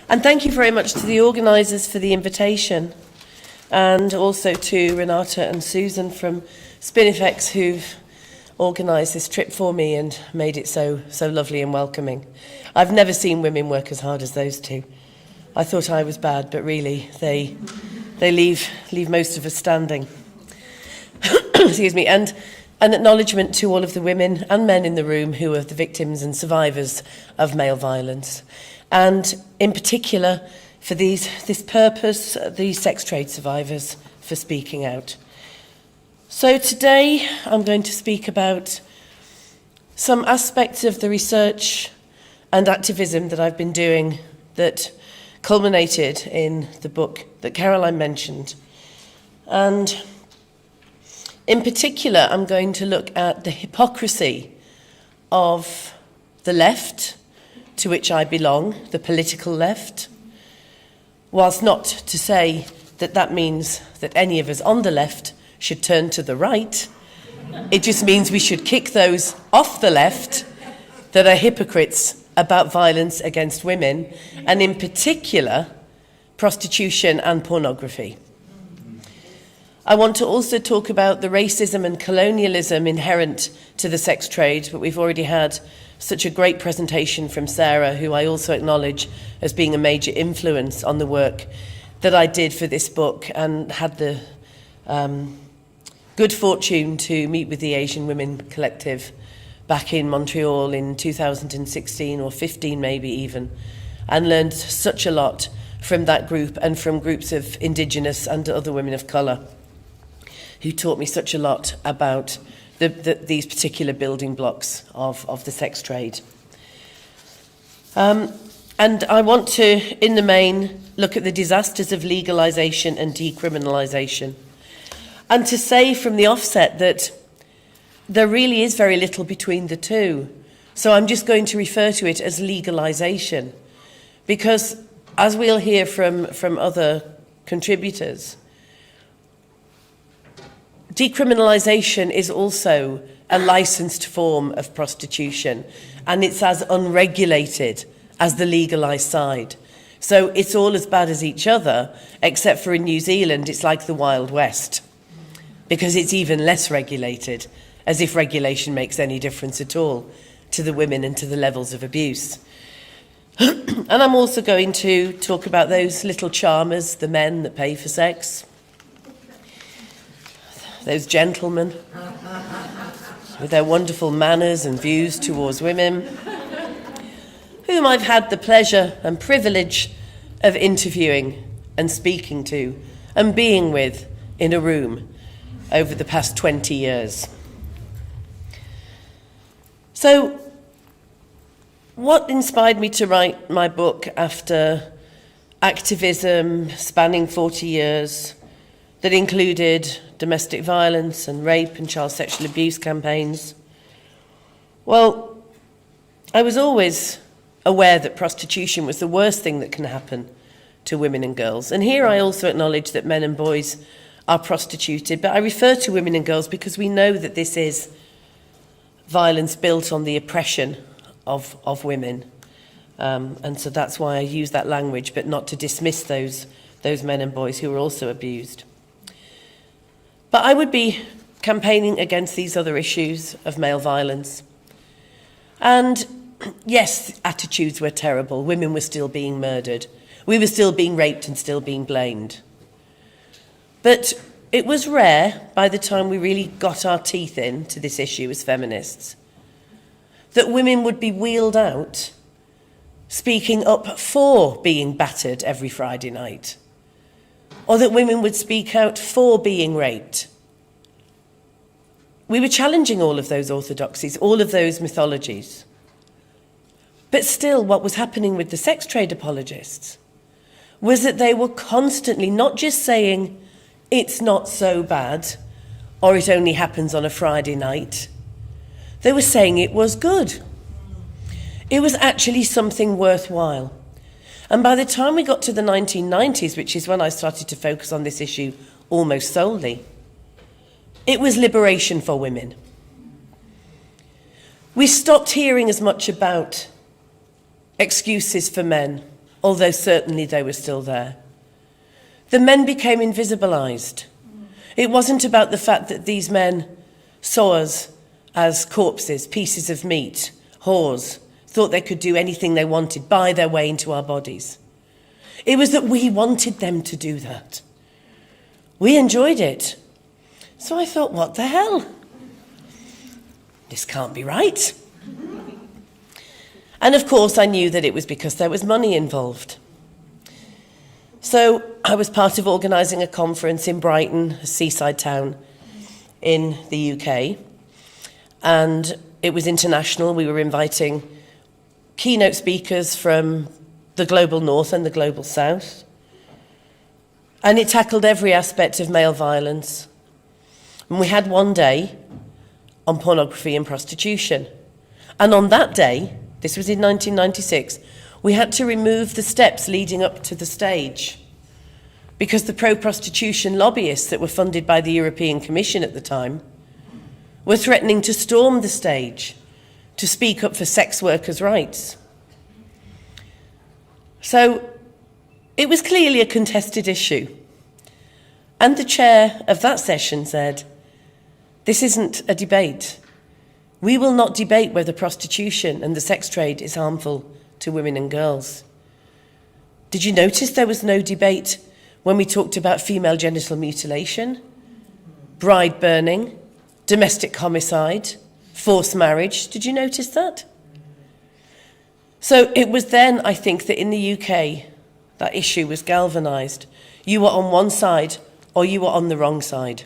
And thank you very much to the organisers for the invitation, and also to Renata and Susan from Spinifex who've organised this trip for me and made it so lovely and welcoming. I've never seen women work as hard as those two. I thought I was bad, but really they leave most of us standing. Excuse me. And an acknowledgement to all of the women and men in the room who are the victims and survivors of male violence. And in particular, for this purpose, the sex trade survivors, for speaking out. So today I'm going to speak about some aspects of the research and activism that I've been doing that culminated in the book that Caroline mentioned. And in particular, I'm going to look at the hypocrisy of the left, to which I belong, the political left, whilst not to say that that means that any of us on the left should turn to the right. It just means we should kick those off the left that are hypocrites about violence against women, and in particular, prostitution and pornography. I want to also talk about the racism and colonialism inherent to the sex trade, but we've already had such a great presentation from Sarah, who I also acknowledge as being a major influence on the work that I did for this book, and had the good fortune to meet with the Asian Women Collective back in Montreal in 2016 or 15 maybe even, and learned such a lot from that group and from groups of Indigenous and other women of colour who taught me such a lot about these particular building blocks of the sex trade. And I want to, in the main, look at the disasters of legalisation and decriminalisation. And to say from the offset that there really is very little between the two. So I'm just going to refer to it as legalisation, because as we'll hear from other contributors, decriminalisation is also a licensed form of prostitution, and it's as unregulated as the legalised side. So it's all as bad as each other, except for in New Zealand, it's like the Wild West, because it's even less regulated, as if regulation makes any difference at all to the women and to the levels of abuse. And I'm also going to talk about those little charmers, the men that pay for sex, those gentlemen with their wonderful manners and views towards women, whom I've had the pleasure and privilege of interviewing and speaking to and being with in a room over the past 20 years. So, what inspired me to write my book after activism spanning 40 years that included domestic violence and rape and child sexual abuse campaigns? Well, I was always aware that prostitution was the worst thing that can happen to women and girls. And here I also acknowledge that men and boys are prostituted, but I refer to women and girls because we know that this is violence built on the oppression of women. And so that's why I use that language, but not to dismiss those men and boys who are also abused. But I would be campaigning against these other issues of male violence. And yes, attitudes were terrible. Women were still being murdered. We were still being raped and still being blamed. But it was rare, by the time we really got our teeth into this issue as feminists, that women would be wheeled out speaking up for being battered every Friday night, or that women would speak out for being raped. We were challenging all of those orthodoxies, all of those mythologies. But still, what was happening with the sex trade apologists was that they were constantly not just saying, it's not so bad, or it only happens on a Friday night. They were saying it was good. It was actually something worthwhile. And by the time we got to the 1990s, which is when I started to focus on this issue almost solely, it was liberation for women. We stopped hearing as much about excuses for men although certainly they were still there. The men became invisibilised. It wasn't about the fact that these men saw us as corpses, pieces of meat, whores, thought they could do anything they wanted, buy their way into our bodies. It was that we wanted them to do that. We enjoyed it. So I thought, what the hell? This can't be right. And of course I knew that it was because there was money involved. So I was part of organising a conference in Brighton, a seaside town in the UK. And it was international. We were inviting keynote speakers from the global north and the global south. And it tackled every aspect of male violence. And we had one day on pornography and prostitution. And on that day, this was in 1996, we had to remove the steps leading up to the stage because the pro-prostitution lobbyists that were funded by the European Commission at the time were threatening to storm the stage to speak up for sex workers' rights. So it was clearly a contested issue. And the chair of that session said, "This isn't a debate. We will not debate whether prostitution and the sex trade is harmful to women and girls." Did you notice there was no debate when we talked about female genital mutilation, bride burning, domestic homicide, forced marriage? Did you notice that? So it was then, I think, that in the UK, that issue was galvanised. You were on one side or you were on the wrong side.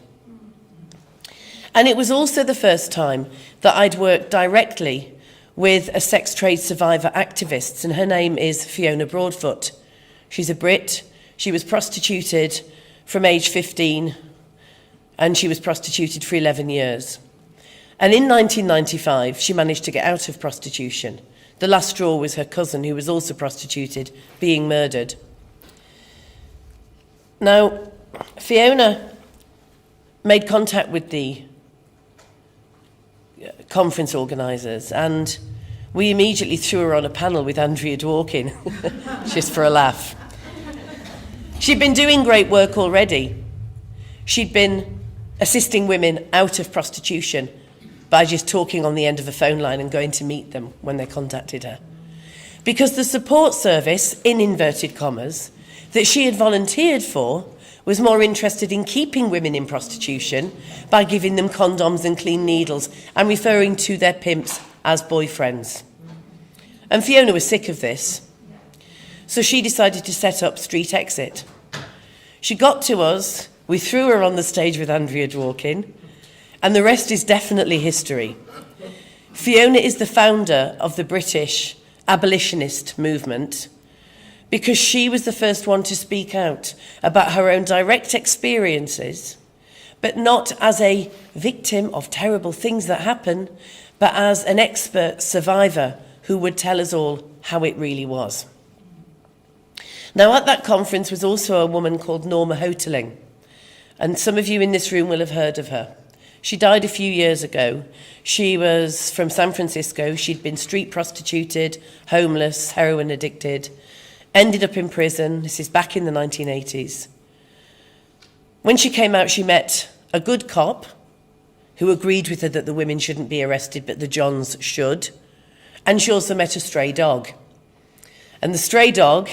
And it was also the first time that I'd worked directly with a sex trade survivor activist, and her name is Fiona Broadfoot. She's a Brit. She was prostituted from age 15, and she was prostituted for 11 years. And in 1995, she managed to get out of prostitution. The last straw was her cousin, who was also prostituted, being murdered. Now, Fiona made contact with the conference organisers, and we immediately threw her on a panel with Andrea Dworkin, just for a laugh. She'd been doing great work already. She'd been assisting women out of prostitution by just talking on the end of a phone line and going to meet them when they contacted her. Because the support service, in inverted commas, that she had volunteered for was more interested in keeping women in prostitution by giving them condoms and clean needles and referring to their pimps as boyfriends. And Fiona was sick of this. So she decided to set up Street Exit. She got to us, we threw her on the stage with Andrea Dworkin, and the rest is definitely history. Fiona is the founder of the British abolitionist movement because she was the first one to speak out about her own direct experiences, but not as a victim of terrible things that happen, but as an expert survivor who would tell us all how it really was. Now, at that conference was also a woman called Norma Hoteling, and some of you in this room will have heard of her. She died a few years ago. She was from San Francisco. She'd been street prostituted, homeless, heroin addicted, ended up in prison. This is back in the 1980s. When she came out, she met a good cop who agreed with her that the women shouldn't be arrested, but the Johns should. And she also met a stray dog. And the stray dog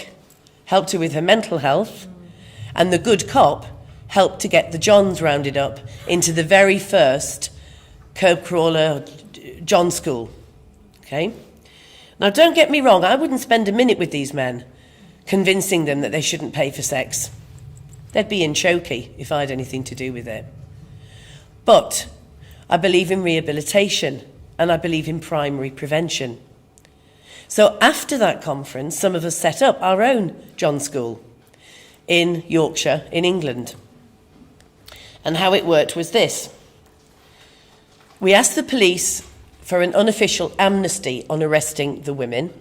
helped her with her mental health, and the good cop helped to get the Johns rounded up into the very first curb crawler John school. Okay? Now, don't get me wrong, I wouldn't spend a minute with these men convincing them that they shouldn't pay for sex. They'd be in chokey if I had anything to do with it. But I believe in rehabilitation, and I believe in primary prevention. So after that conference, some of us set up our own John School in Yorkshire, in England. And how it worked was this. We asked the police for an unofficial amnesty on arresting the women,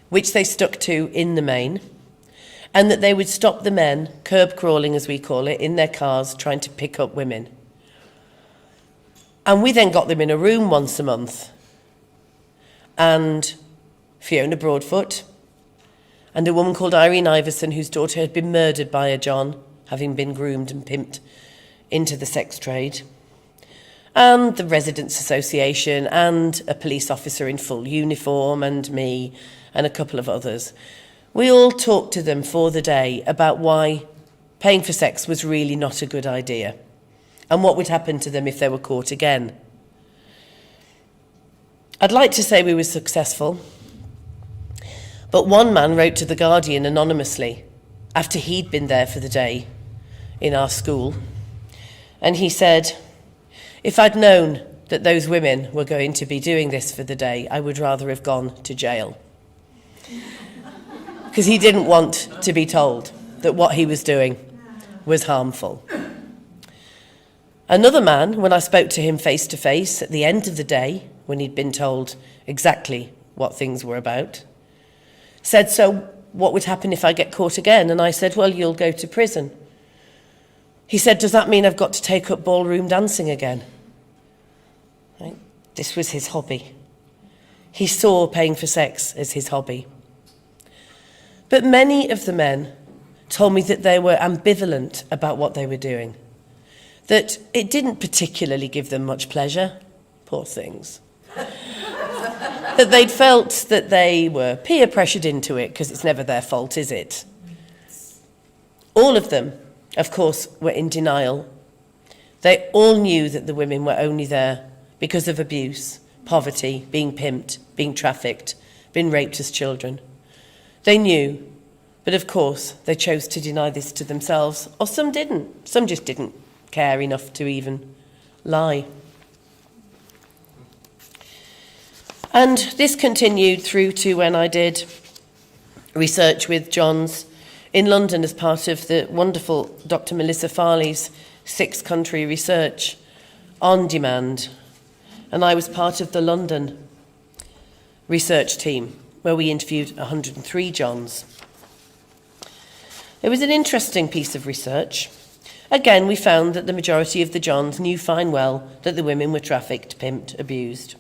which they stuck to in the main, and that they would stop the men, curb crawling as we call it, in their cars trying to pick up women. And we then got them in a room once a month. And Fiona Broadfoot, and a woman called Irene Iverson, whose daughter had been murdered by a John, having been groomed and pimped into the sex trade, and the Residents' Association, and a police officer in full uniform, and me, and a couple of others. We all talked to them for the day about why paying for sex was really not a good idea, and what would happen to them if they were caught again. I'd like to say we were successful, but one man wrote to The Guardian anonymously after he'd been there for the day in our school, and he said, "If I'd known that those women were going to be doing this for the day, I would rather have gone to jail." Because he didn't want to be told that what he was doing was harmful. Another man, when I spoke to him face to face at the end of the day, when he'd been told exactly what things were about, said, "So what would happen if I get caught again?" And I said, "Well, you'll go to prison." He said, "Does that mean I've got to take up ballroom dancing again?" Right? This was his hobby. He saw paying for sex as his hobby. But many of the men told me that they were ambivalent about what they were doing, that it didn't particularly give them much pleasure, poor things, that they'd felt that they were peer pressured into it because it's never their fault, is it? All of them, of course, were in denial. They all knew that the women were only there because of abuse, poverty, being pimped, being trafficked, being raped as children. They knew, but of course they chose to deny this to themselves, or some didn't. Some just didn't care enough to even lie. And this continued through to when I did research with Johns in London as part of the wonderful Dr. Melissa Farley's 6-country research on demand. And I was part of the London research team where we interviewed 103 Johns. It was an interesting piece of research. Again, we found that the majority of the Johns knew fine well that the women were trafficked, pimped, abused.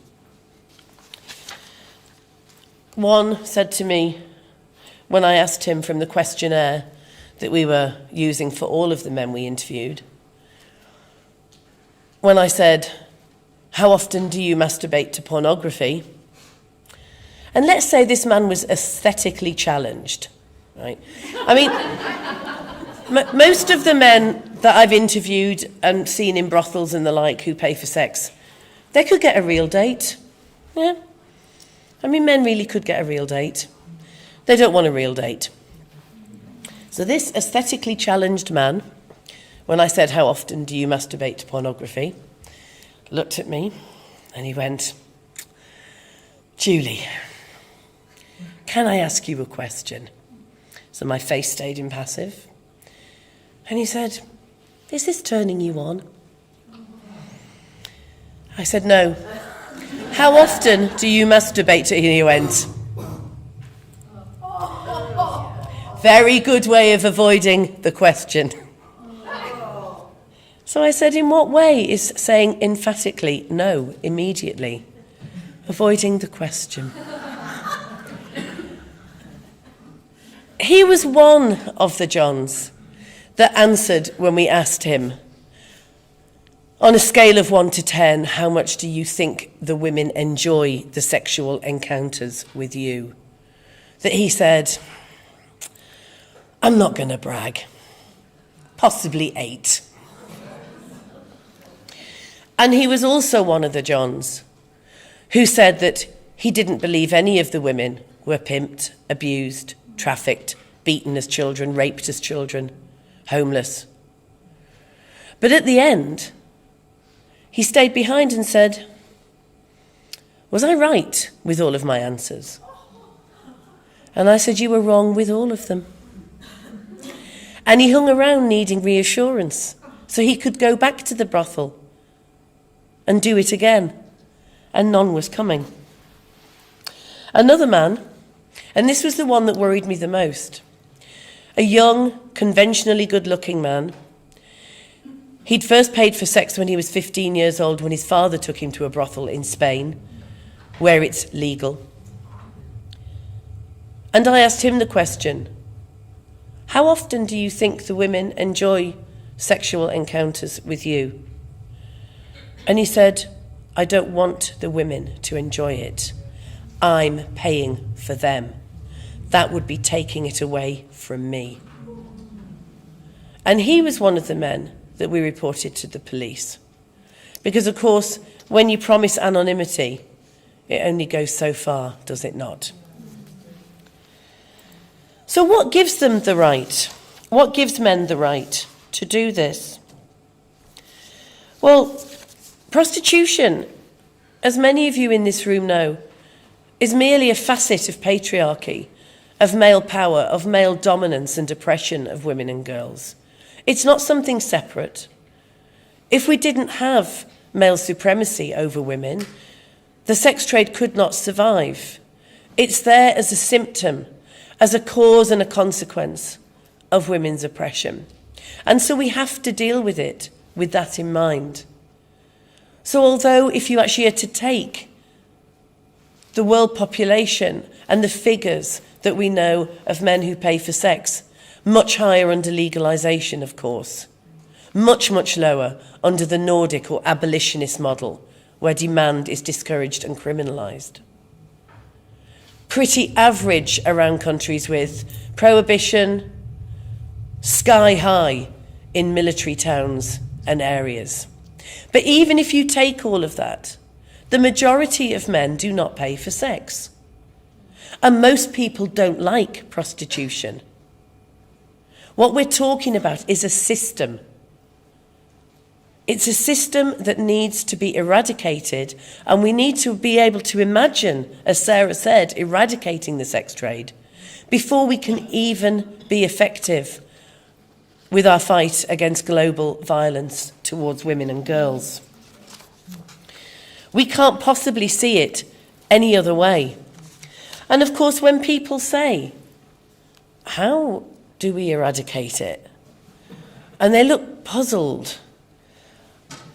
One said to me, when I asked him from the questionnaire that we were using for all of the men we interviewed, when I said, "How often do you masturbate to pornography?" And let's say this man was aesthetically challenged, right? I mean, most of the men that I've interviewed and seen in brothels and the like who pay for sex, they could get a real date. Yeah. I mean, men really could get a real date. They don't want a real date. So this aesthetically challenged man, when I said, "How often do you masturbate to pornography?" looked at me and he went, "Julie, can I ask you a question?" So my face stayed impassive. And he said, "Is this turning you on?" I said, "No. How often do you masturbate to?" And he went, "Very good way of avoiding the question." So I said, "In what way is saying emphatically no immediately avoiding the question?" He was one of the Johns that answered when we asked him, on a scale of 1 to 10, how much do you think the women enjoy the sexual encounters with you? That he said, "I'm not going to brag, possibly 8. And he was also one of the Johns who said that he didn't believe any of the women were pimped, abused, trafficked, beaten as children, raped as children, homeless. But at the end, he stayed behind and said, "Was I right with all of my answers?" And I said, "You were wrong with all of them." And he hung around needing reassurance so he could go back to the brothel and do it again. And none was coming. Another man, and this was the one that worried me the most, a young, conventionally good-looking man. He'd first paid for sex when he was 15 years old, when his father took him to a brothel in Spain, where it's legal. And I asked him the question, how often do you think the women enjoy sexual encounters with you? And he said, I don't want the women to enjoy it. I'm paying for them. That would be taking it away from me. And he was one of the men that we reported to the police. Because, of course, when you promise anonymity, it only goes so far, does it not? So what gives them the right? What gives men the right to do this? Well, prostitution, as many of you in this room know, is merely a facet of patriarchy, of male power, of male dominance and oppression of women and girls. It's not something separate. If we didn't have male supremacy over women, the sex trade could not survive. It's there as a symptom, as a cause and a consequence of women's oppression. And so we have to deal with it with that in mind. So although if you actually are to take the world population and the figures that we know of men who pay for sex, much higher under legalisation, of course, much, much lower under the Nordic or abolitionist model, where demand is discouraged and criminalised. Pretty average around countries with prohibition, sky high in military towns and areas. But even if you take all of that, the majority of men do not pay for sex. And most people don't like prostitution. What we're talking about is a system. It's a system that needs to be eradicated, and we need to be able to imagine, as Sarah said, eradicating the sex trade before we can even be effective with our fight against global violence towards women and girls. We can't possibly see it any other way. And of course, when people say, how do we eradicate it? And they look puzzled.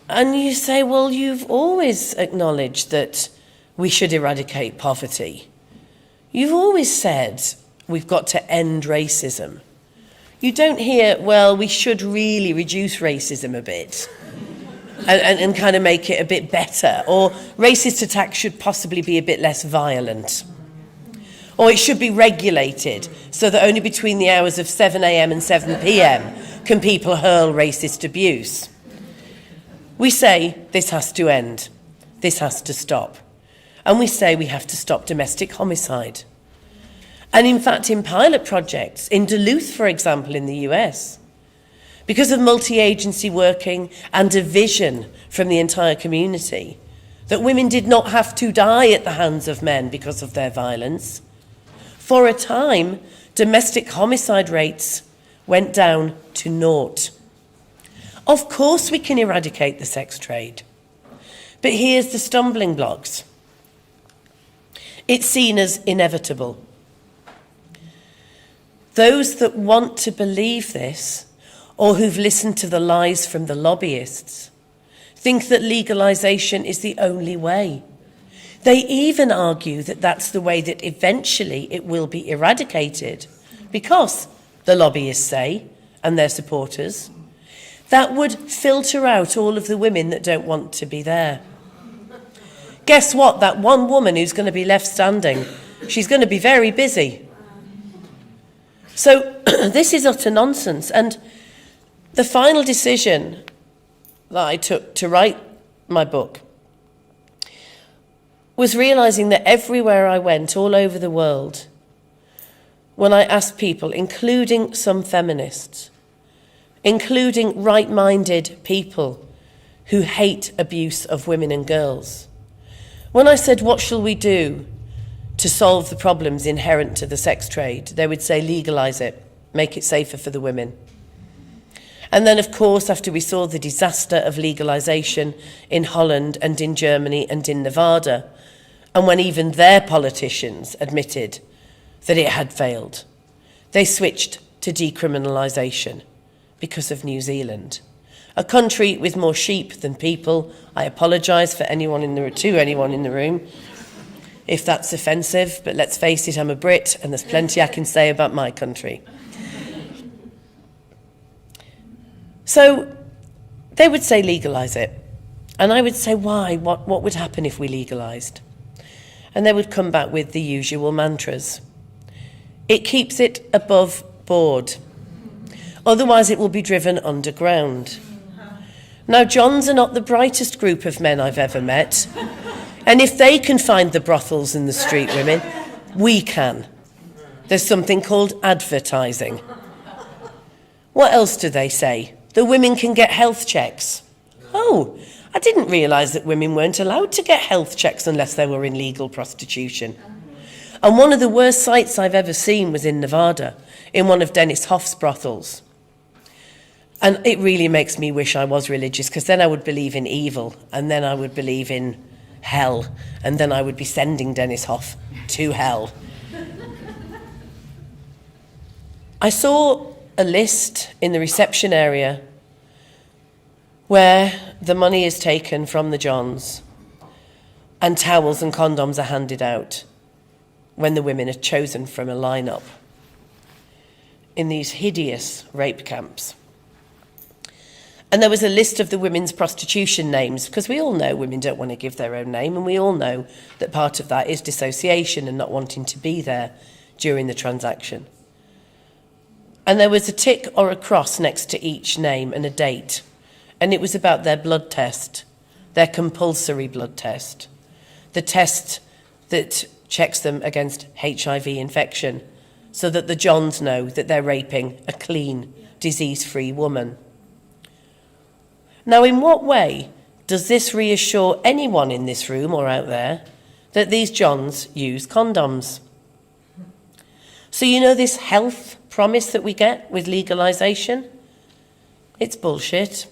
And you say, well, you've always acknowledged that we should eradicate poverty. You've always said we've got to end racism. You don't hear, well, we should really reduce racism a bit and kind of make it a bit better. Or racist attacks should possibly be a bit less violent. Or it should be regulated so that only between the hours of 7 a.m. and 7 p.m. can people hurl racist abuse. We say this has to end. This has to stop. And we say we have to stop domestic homicide. And in fact, in pilot projects, in Duluth, for example, in the US, because of multi-agency working and a vision from the entire community, that women did not have to die at the hands of men because of their violence, for a time, domestic homicide rates went down to 0. Of course we can eradicate the sex trade. But here's the stumbling blocks. It's seen as inevitable. Those that want to believe this, or who've listened to the lies from the lobbyists, think that legalisation is the only way. They even argue that that's the way that eventually it will be eradicated, because, the lobbyists say, and their supporters, that would filter out all of the women that don't want to be there. Guess what? That one woman who's going to be left standing, she's going to be very busy. So this is utter nonsense. And the final decision that I took to write my book was realising that everywhere I went, all over the world, when I asked people, including some feminists, including right-minded people who hate abuse of women and girls, when I said, what shall we do to solve the problems inherent to the sex trade, they would say, legalise it, make it safer for the women. And then, of course, after we saw the disaster of legalisation in Holland and in Germany and in Nevada, and when even their politicians admitted that it had failed, they switched to decriminalisation because of New Zealand. A country with more sheep than people. I apologise for anyone in the room. if that's offensive, but let's face it, I'm a Brit and there's plenty I can say about my country. So they would say legalise it. And I would say, why? What would happen if we legalised? And they would come back with the usual mantras. It keeps it above board. Otherwise it will be driven underground. Now, Johns are not the brightest group of men I've ever met. And if they can find the brothels and the street women, we can. There's something called advertising. What else do they say? The women can get health checks. Oh, I didn't realise that women weren't allowed to get health checks unless they were in legal prostitution. And one of the worst sights I've ever seen was in Nevada, in one of Dennis Hoff's brothels. And it really makes me wish I was religious, because then I would believe in evil, and then I would believe in hell, and then I would be sending Dennis Hoff to hell. I saw a list in the reception area where the money is taken from the Johns and towels and condoms are handed out when the women are chosen from a lineup in these hideous rape camps. And there was a list of the women's prostitution names, because we all know women don't want to give their own name, and we all know that part of that is dissociation and not wanting to be there during the transaction. And there was a tick or a cross next to each name and a date. And it was about their blood test, their compulsory blood test, the test that checks them against HIV infection, so that the Johns know that they're raping a clean, disease-free woman. Now, in what way does this reassure anyone in this room or out there that these Johns use condoms? So you know this health promise that we get with legalisation? It's bullshit.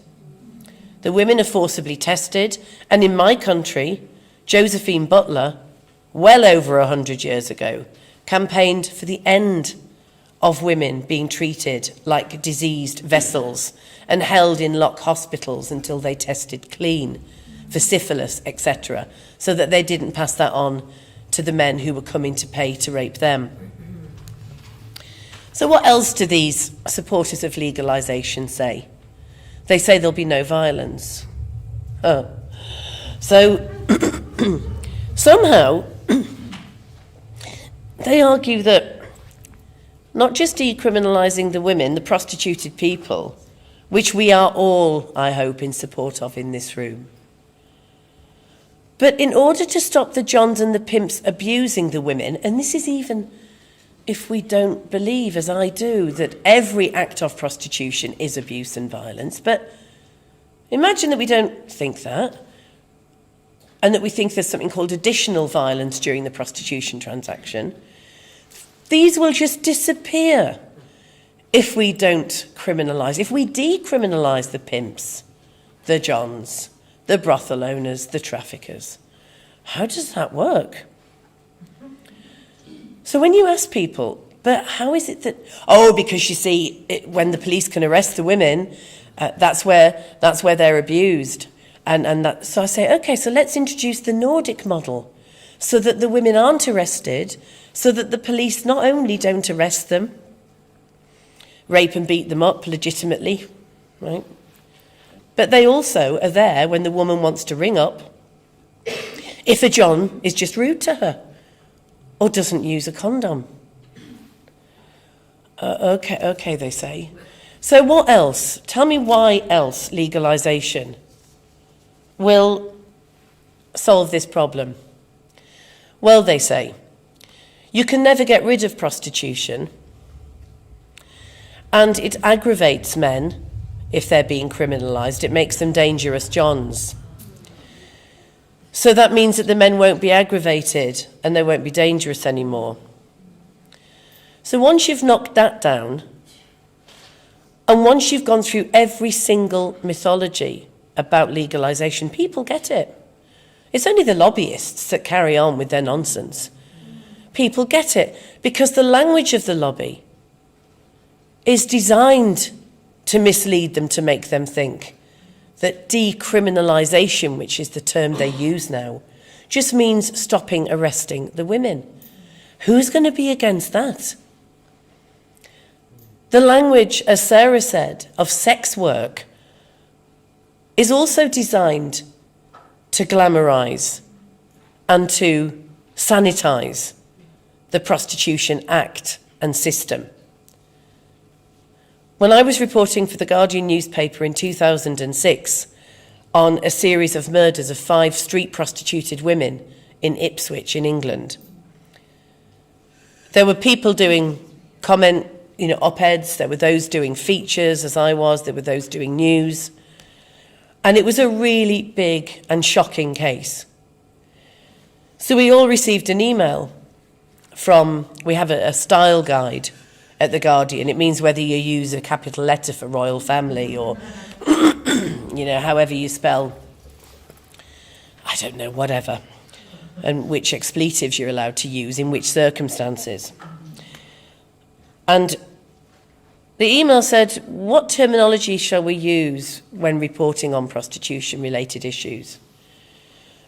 The women are forcibly tested, and in my country, Josephine Butler, well over 100 years ago, campaigned for the end of women being treated like diseased vessels and held in lock hospitals until they tested clean for syphilis, etc., so that they didn't pass that on to the men who were coming to pay to rape them. So what else do these supporters of legalisation say? They say there'll be no violence. Oh. So somehow they argue that not just decriminalising the women, the prostituted people, which we are all, I hope, in support of in this room, but in order to stop the Johns and the pimps abusing the women, and this is even if we don't believe, as I do, that every act of prostitution is abuse and violence, but imagine that we don't think that, and that we think there's something called additional violence during the prostitution transaction. These will just disappear if we don't criminalise, if we decriminalise the pimps, the Johns, the brothel owners, the traffickers. How does that work? So when you ask people, but how is it that, oh, because you see, when the police can arrest the women, that's where they're abused. So I say, okay, so let's introduce the Nordic model so that the women aren't arrested, so that the police not only don't arrest them, rape and beat them up legitimately, right? But they also are there when the woman wants to ring up if a John is just rude to her or doesn't use a condom. Okay, they say. So what else? Tell me why else legalisation will solve this problem. Well, they say, you can never get rid of prostitution, and it aggravates men if they're being criminalised. It makes them dangerous Johns. So that means that the men won't be aggravated and they won't be dangerous anymore. So once you've knocked that down, and once you've gone through every single mythology about legalisation, people get it. It's only the lobbyists that carry on with their nonsense. People get it because the language of the lobby is designed to mislead them, to make them think that decriminalisation, which is the term they use now, just means stopping arresting the women. Who's going to be against that? The language, as Sarah said, of sex work is also designed to glamorise and to sanitise the Prostitution Act and system. When I was reporting for the Guardian newspaper in 2006 on a series of murders of 5 street prostituted women in Ipswich in England, there were people doing comment, op-eds, there were those doing features, as I was, there were those doing news. And it was a really big and shocking case. So we all received an email we have a style guide at The Guardian. It means whether you use a capital letter for royal family or, however you spell, I don't know, whatever, and which expletives you're allowed to use in which circumstances. And the email said, what terminology shall we use when reporting on prostitution-related issues?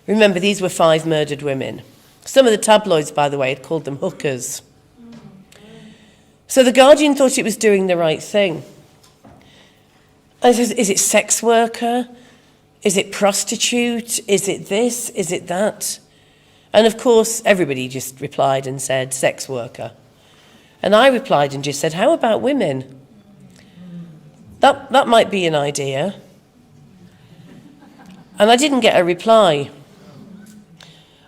Remember, these were 5 murdered women. Some of the tabloids, by the way, had called them hookers. So the Guardian thought it was doing the right thing. And it says, is it sex worker? Is it prostitute? Is it this? Is it that? And of course, everybody just replied and said, sex worker. And I replied and just said, how about women? That might be an idea. And I didn't get a reply.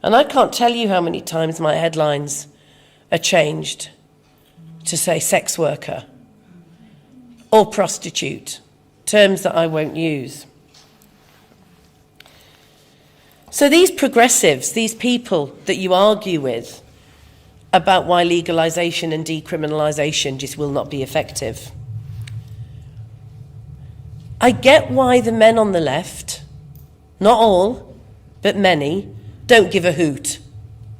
And I can't tell you how many times my headlines are changed to say sex worker or prostitute, terms that I won't use. So these progressives, these people that you argue with about why legalisation and decriminalisation just will not be effective, I get why the men on the left, not all, but many, don't give a hoot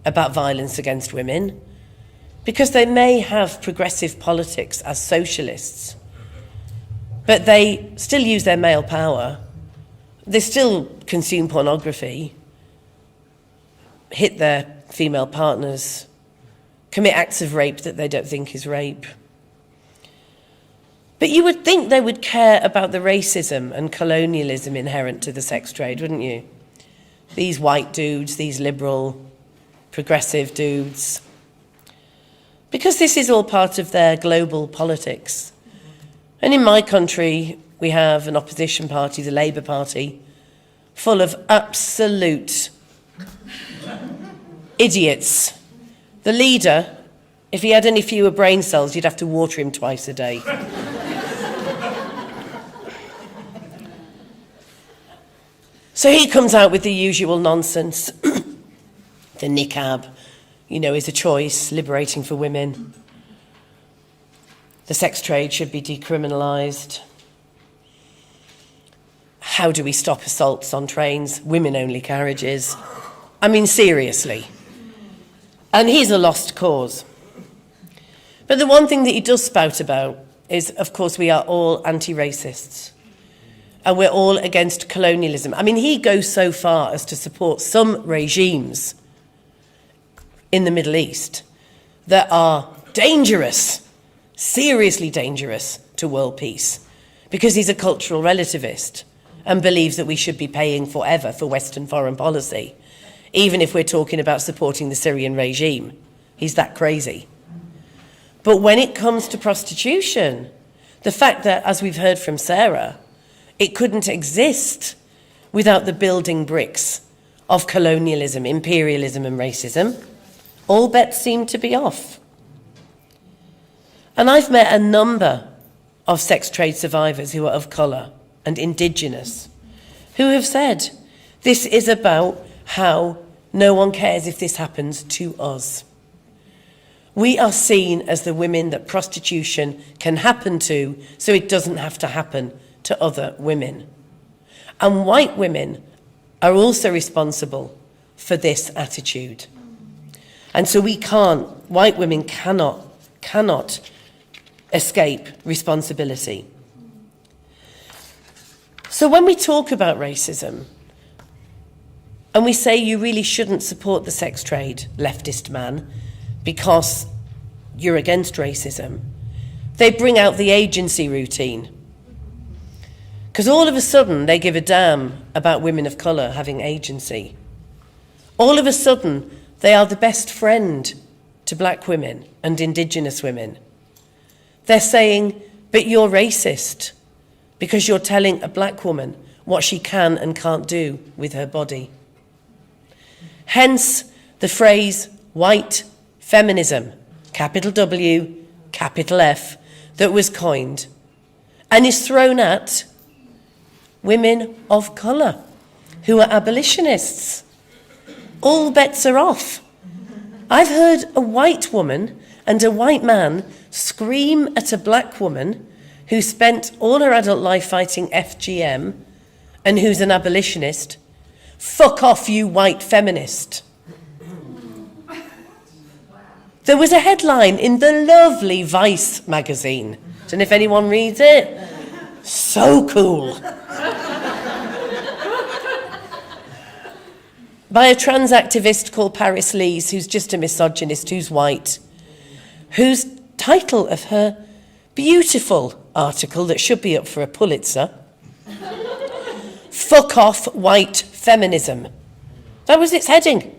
about violence against women, because they may have progressive politics as socialists, but they still use their male power, they still consume pornography, hit their female partners, commit acts of rape that they don't think is rape. But you would think they would care about the racism and colonialism inherent to the sex trade, wouldn't you? These white dudes, these liberal, progressive dudes. Because this is all part of their global politics. And in my country, we have an opposition party, the Labour Party, full of absolute idiots. The leader, if he had any fewer brain cells, you'd have to water him twice a day. So he comes out with the usual nonsense. The niqab, is a choice, liberating for women. The sex trade should be decriminalised. How do we stop assaults on trains, women-only carriages? I mean, seriously. And he's a lost cause. But the one thing that he does spout about is, of course, we are all anti-racists. And we're all against colonialism. I mean, he goes so far as to support some regimes in the Middle East that are dangerous, seriously dangerous to world peace, because he's a cultural relativist and believes that we should be paying forever for Western foreign policy, even if we're talking about supporting the Syrian regime. He's that crazy. But when it comes to prostitution, the fact that, as we've heard from Sarah, it couldn't exist without the building bricks of colonialism, imperialism and racism, all bets seem to be off. And I've met a number of sex trade survivors who are of colour and indigenous, who have said, this is about how no one cares if this happens to us. We are seen as the women that prostitution can happen to, so it doesn't have to happen to other women. And white women are also responsible for this attitude. And so white women cannot escape responsibility. So when we talk about racism, And we say you really shouldn't support the sex trade, leftist man, because you're against racism. They bring out the agency routine. Because all of a sudden they give a damn about women of colour having agency. All of a sudden they are the best friend to black women and indigenous women. They're saying, but you're racist because you're telling a black woman what she can and can't do with her body. Hence the phrase white feminism, capital W, capital F, that was coined and is thrown at women of colour who are abolitionists. All bets are off. I've heard a white woman and a white man scream at a black woman who spent all her adult life fighting FGM and who's an abolitionist, "Fuck off, you white feminist." There was a headline in the lovely Vice magazine. Don't know if anyone reads it. So cool. By a trans activist called Paris Lees, who's just a misogynist, who's white, whose title of her beautiful article that should be up for a Pulitzer, "Fuck off white feminism." That was its heading.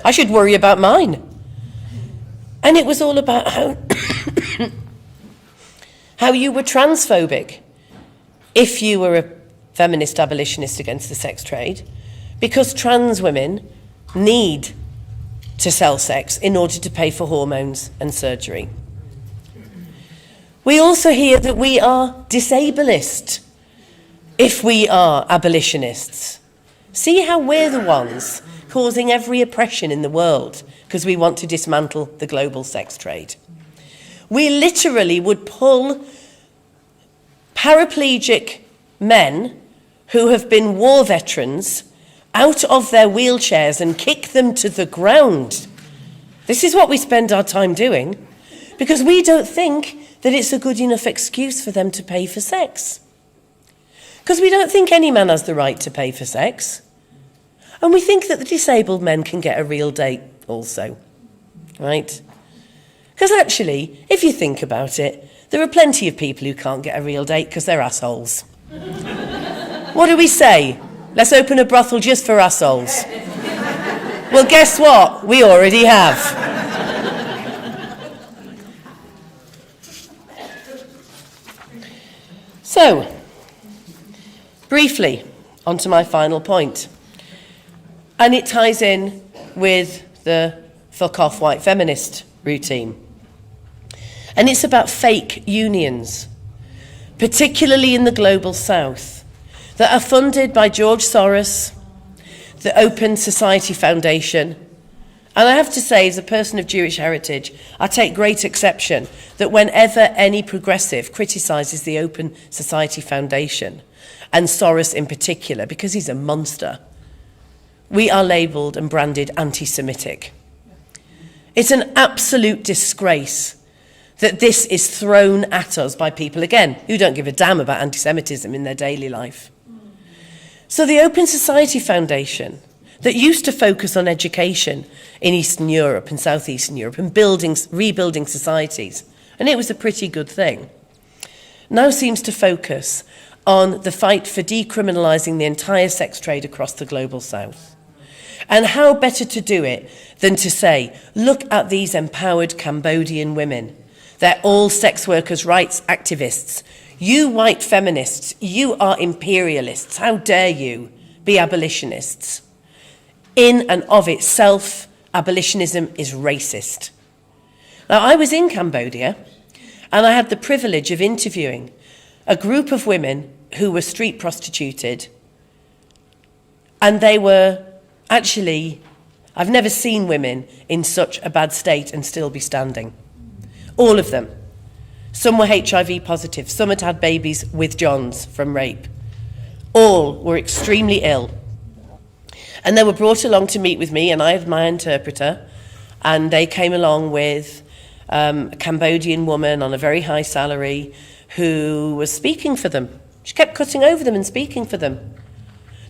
I should worry about mine. And it was all about how you were transphobic if you were a feminist abolitionist against the sex trade, because trans women need to sell sex in order to pay for hormones and surgery. We also hear that we are disablist if we are abolitionists. See how we're the ones causing every oppression in the world because we want to dismantle the global sex trade. We literally would pull paraplegic men who have been war veterans out of their wheelchairs and kick them to the ground. This is what we spend our time doing because we don't think that it's a good enough excuse for them to pay for sex. Because we don't think any man has the right to pay for sex. And we think that the disabled men can get a real date also, right? Because actually, if you think about it, there are plenty of people who can't get a real date because they're assholes. What do we say? Let's open a brothel just for assholes. Well, guess what? We already have. So, briefly, onto my final point. And it ties in with the fuck off white feminist routine. And it's about fake unions, particularly in the global south, that are funded by George Soros, the Open Society Foundation. And I have to say, as a person of Jewish heritage, I take great exception that whenever any progressive criticises the Open Society Foundation, and Soros in particular, because he's a monster, we are labelled and branded anti-Semitic. It's an absolute disgrace that this is thrown at us by people, again, who don't give a damn about anti-Semitism in their daily life. So the Open Society Foundation, that used to focus on education in Eastern Europe and Southeastern Europe and rebuilding societies, and it was a pretty good thing, now seems to focus on the fight for decriminalising the entire sex trade across the global south. And how better to do it than to say, look at these empowered Cambodian women. They're all sex workers' rights activists. You white feminists, you are imperialists. How dare you be abolitionists? In and of itself, abolitionism is racist. Now, I was in Cambodia, and I had the privilege of interviewing a group of women who were street prostituted, and they were actually, I've never seen women in such a bad state and still be standing. All of them. Some were HIV positive, some had had babies with Johns from rape. All were extremely ill. And they were brought along to meet with me, and I had my interpreter, and they came along with a Cambodian woman on a very high salary who was speaking for them. She kept cutting over them and speaking for them.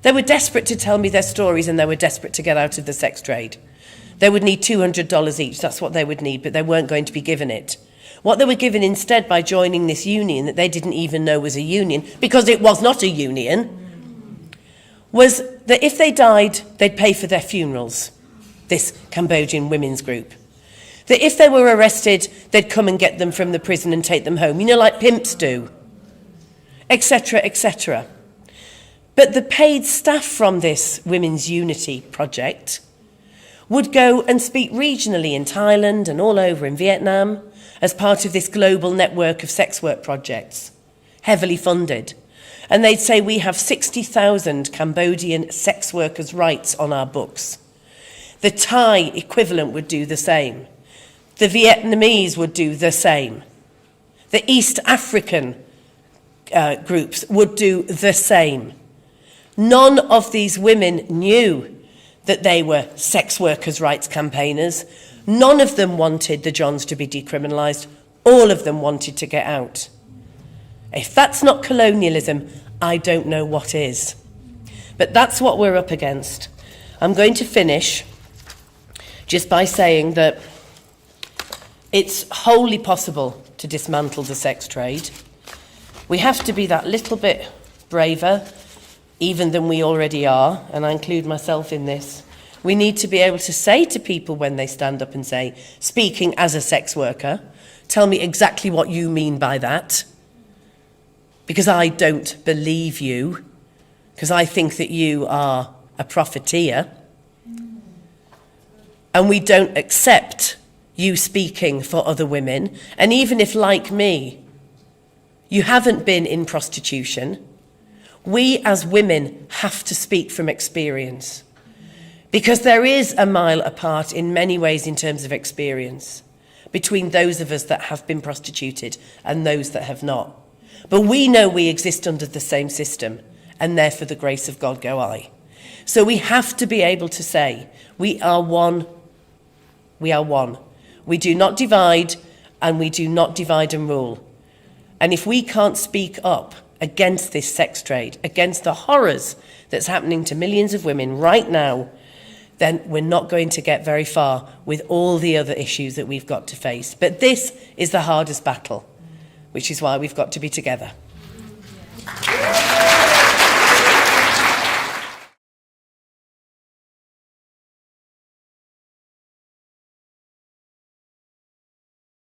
They were desperate to tell me their stories, and they were desperate to get out of the sex trade. They would need $200 each, that's what they would need, but they weren't going to be given it. What they were given instead by joining this union that they didn't even know was a union, because it was not a union, was that if they died, they'd pay for their funerals, this Cambodian women's group. That if they were arrested, they'd come and get them from the prison and take them home, like pimps do, etc., etc. But the paid staff from this Women's Unity project would go and speak regionally in Thailand and all over in Vietnam as part of this global network of sex work projects, heavily funded. And they'd say, we have 60,000 Cambodian sex workers' rights on our books. The Thai equivalent would do the same. The Vietnamese would do the same. The East African groups would do the same. None of these women knew that they were sex workers' rights campaigners. None of them wanted the Johns to be decriminalised. All of them wanted to get out. If that's not colonialism, I don't know what is. But that's what we're up against. I'm going to finish just by saying that it's wholly possible to dismantle the sex trade. We have to be that little bit braver, even than we already are, and I include myself in this. We need to be able to say to people when they stand up and say, speaking as a sex worker, tell me exactly what you mean by that, because I don't believe you, because I think that you are a profiteer, and we don't accept you speaking for other women. And even if, like me, you haven't been in prostitution, we as women have to speak from experience, because there is a mile apart in many ways in terms of experience between those of us that have been prostituted and those that have not. But we know we exist under the same system, and there for the grace of God go I. So we have to be able to say, we are one, we are one. We do not divide, and we do not divide and rule. And if we can't speak up against this sex trade, against the horrors that's happening to millions of women right now, then we're not going to get very far with all the other issues that we've got to face. But this is the hardest battle, which is why we've got to be together.